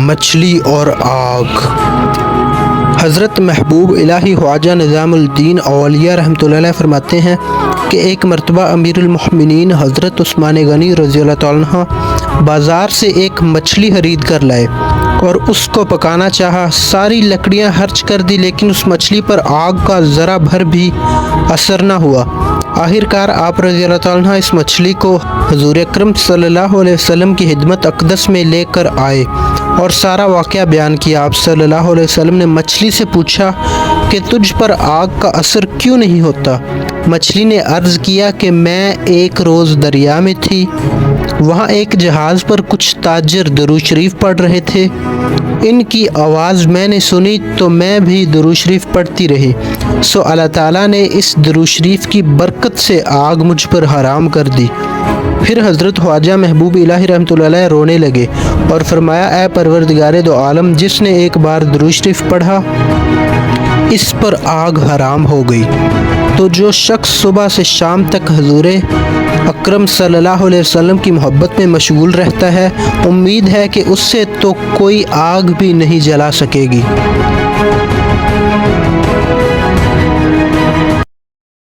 مچھلی اور آگ۔ حضرت محبوب الہی خواجہ نظام الدین اولیاء رحمۃ اللہ علیہ فرماتے ہیں کہ ایک مرتبہ امیر المؤمنین حضرت عثمان غنی رضی اللہ تعالیٰ عنہ بازار سے ایک مچھلی خرید کر لائے اور اس کو پکانا چاہا۔ ساری لکڑیاں خرچ کر دی لیکن اس مچھلی پر آگ کا ذرا بھر بھی اثر نہ ہوا۔ آخر کار آپ رضی اللہ تعالیٰ عنہ اس مچھلی کو حضور اکرم صلی اللہ علیہ وسلم کی خدمت اقدس میں لے کر آئے اور سارا واقعہ بیان کیا۔ آپ صلی اللہ علیہ وسلم نے مچھلی سے پوچھا کہ تجھ پر آگ کا اثر کیوں نہیں ہوتا؟ مچھلی نے عرض کیا کہ میں ایک روز دریا میں تھی، وہاں ایک جہاز پر کچھ تاجر درود شریف پڑھ رہے تھے، ان کی آواز میں نے سنی تو میں بھی درود شریف پڑھتی رہی، سو اللہ تعالیٰ نے اس درود شریف کی برکت سے آگ مجھ پر حرام کر دی۔ پھر حضرت خواجہ محبوب الہی رحمۃ اللہ علیہ رونے لگے اور فرمایا اے پروردگار دو عالم، جس نے ایک بار درود شریف پڑھا اس پر آگ حرام ہو گئی۔ تو جو شخص صبح سے شام تک حضور اکرم صلی اللہ علیہ وسلم کی محبت میں مشغول رہتا ہے، امید ہے کہ اس سے تو کوئی آگ بھی نہیں جلا سکے گی۔